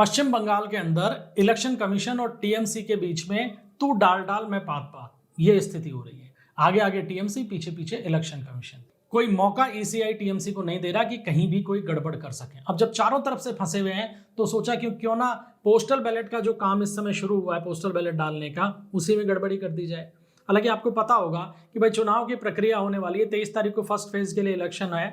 पश्चिम बंगाल के अंदर election commission और टीएमसी के बीच में तू डाल डाल मैं पात पात, ये स्थिति हो रही है। आगे आगे टीएमसी, पीछे पीछे इलेक्शन कमीशन। कोई मौका ईसीआई टीएमसी को नहीं दे रहा कि कहीं भी कोई गड़बड़ कर सके। अब जब चारों तरफ से फंसे हुए हैं तो सोचा क्यों ना पोस्टल बैलेट का जो काम इस समय शुरू हुआ है, पोस्टल बैलेट डालने का, उसी में गड़बड़ी कर दी जाए। हालांकि आपको पता होगा कि भाई चुनाव की प्रक्रिया होने वाली है, 23 तारीख को फर्स्ट फेज के लिए इलेक्शन है।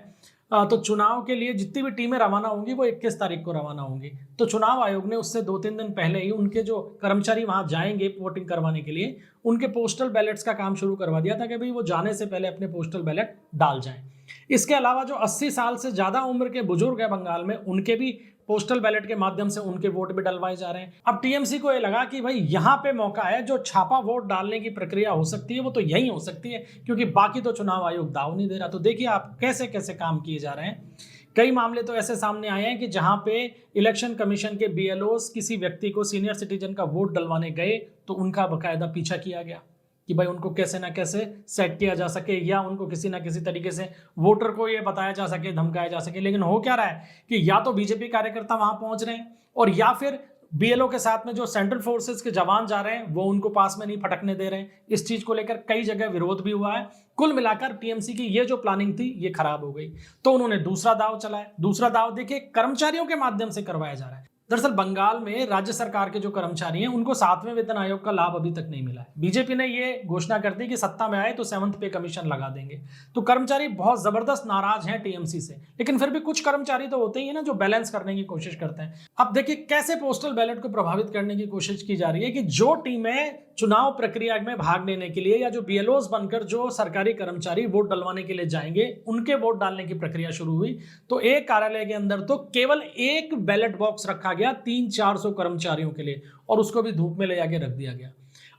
तो चुनाव के लिए जितनी भी टीमें रवाना होंगी वो 21 तारीख को रवाना होंगी। तो चुनाव आयोग ने उससे 2-3 दिन पहले ही उनके जो कर्मचारी वहां जाएंगे वोटिंग करवाने के लिए, उनके पोस्टल बैलेट्स का काम शुरू करवा दिया था कि भाई वो जाने से पहले अपने पोस्टल बैलेट डाल जाएं। इसके अलावा जो 80 साल से ज्यादा उम्र के बुजुर्ग है बंगाल में, उनके भी पोस्टल बैलेट के माध्यम से उनके वोट भी डलवाए जा रहे हैं। अब टीएमसी को ये लगा कि भाई यहाँ पे मौका है, जो छापा वोट डालने की प्रक्रिया हो सकती है वो तो यही हो सकती है, क्योंकि बाकी तो चुनाव आयोग दाव नहीं दे रहा। तो देखिए आप कैसे कैसे काम किए जा रहे हैं। कई मामले तो ऐसे सामने आए हैं कि जहां पे इलेक्शन कमीशन के बीएलओस किसी व्यक्ति को, सीनियर सिटीजन का वोट डलवाने गए तो उनका बकायदा पीछा किया गया कि भाई उनको कैसे ना कैसे सेट किया जा सके, या उनको किसी ना किसी तरीके से वोटर को ये बताया जा सके, धमकाया जा सके। लेकिन हो क्या रहा है कि या तो बीजेपी कार्यकर्ता वहां पहुंच रहे हैं, और या फिर बीएलओ के साथ में जो सेंट्रल फोर्सेस के जवान जा रहे हैं वो उनको पास में नहीं फटकने दे रहे हैं। इस चीज को लेकर कई जगह विरोध भी हुआ है। कुल मिलाकर टीएमसी की ये जो प्लानिंग थी ये खराब हो गई। तो उन्होंने दूसरा दाव चलाया। दूसरा दाव देखिए कर्मचारियों के माध्यम से करवाया जा रहा है। दरअसल बंगाल में राज्य सरकार के जो कर्मचारी हैं उनको 7वें वेतन आयोग का लाभ अभी तक नहीं मिला है। बीजेपी ने ये घोषणा कर दी कि सत्ता में आए तो 7th पे कमीशन लगा देंगे। तो कर्मचारी बहुत जबरदस्त नाराज हैं टीएमसी से। लेकिन फिर भी कुछ कर्मचारी तो होते ही है ना जो बैलेंस करने की कोशिश करते हैं। अब देखिए कैसे पोस्टल बैलेट को प्रभावित करने की कोशिश की जा रही है कि जो टीमें चुनाव प्रक्रिया में भाग लेने के लिए, या जो बीएलओस बनकर जो सरकारी कर्मचारी वोट डलवाने के लिए जाएंगे, उनके वोट डालने की प्रक्रिया शुरू हुई तो एक कार्यालय के अंदर तो केवल एक बैलेट बॉक्स रखा गया 300-400 कर्मचारियों के लिए, और उसको भी धूप में ले जाके रख दिया गया।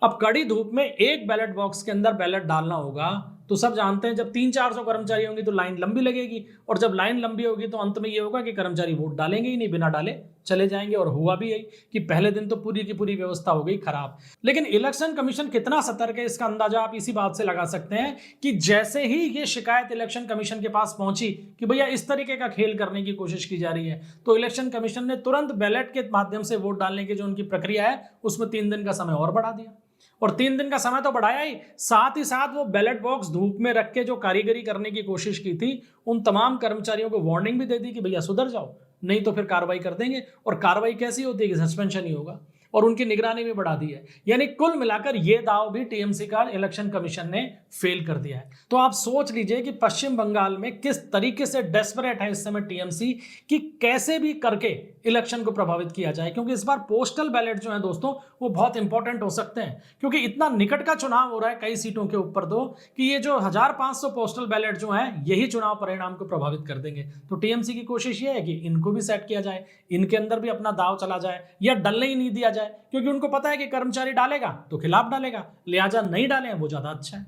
अब कड़ी धूप में एक बैलेट बॉक्स के अंदर बैलेट डालना होगा तो सब जानते हैं जब 300-400 कर्मचारी होंगे तो लाइन लंबी लगेगी, और जब लाइन लंबी होगी तो अंत में ये होगा कि कर्मचारी वोट डालेंगे ही नहीं, बिना डाले चले जाएंगे। और हुआ भी यही कि पहले दिन तो पूरी की पूरी व्यवस्था हो गई खराब। लेकिन इलेक्शन कमीशन कितना सतर्क है इसका अंदाजा आप इसी बात से लगा सकते हैं कि जैसे ही ये शिकायत इलेक्शन कमीशन के पास पहुंची कि भैया इस तरीके का खेल करने की कोशिश की जा रही है, तो इलेक्शन कमीशन ने तुरंत बैलेट के माध्यम से वोट डालने की जो उनकी प्रक्रिया है उसमें 3 दिन का समय और बढ़ा दिया। और 3 दिन का समय तो बढ़ाया ही साथ वो बैलेट बॉक्स धूप में रख के जो कारीगरी करने की कोशिश की थी उन तमाम कर्मचारियों को वार्निंग भी दे दी कि भैया सुधर जाओ, नहीं तो फिर कार्रवाई कर देंगे। और कार्रवाई कैसी होती है कि सस्पेंशन ही होगा, और उनकी निगरानी भी बढ़ा दी है। यानी कुल मिलाकर ये दाव भी टीएमसी का इलेक्शन कमीशन ने फेल कर दिया है। तो आप सोच लीजिए कि पश्चिम बंगाल में किस तरीके से डेस्परेट है इस समय टीएमसी कि कैसे भी करके इलेक्शन को प्रभावित किया जाए, क्योंकि इस बार पोस्टल बैलेट जो है दोस्तों वो बहुत इंपॉर्टेंट हो सकते हैं, क्योंकि इतना निकट का चुनाव हो रहा है कई सीटों के ऊपर तो कि ये जो 1500 पोस्टल बैलेट जो है यही चुनाव परिणाम को प्रभावित कर देंगे। तो टीएमसी की कोशिश ये है कि इनको भी सेट किया जाए, इनके अंदर भी अपना दाव चला जाए, या डलने ही नहीं दिया जाए, क्योंकि उनको पता है कि कर्मचारी डालेगा तो खिलाफ डालेगा, लिहाजा नहीं डालें वो ज्यादा अच्छा है।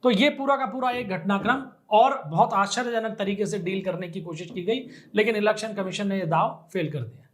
तो ये पूरा का पूरा एक घटनाक्रम और बहुत आश्चर्यजनक तरीके से डील करने की कोशिश की गई, लेकिन इलेक्शन कमीशन ने यह दाव फेल कर दिया।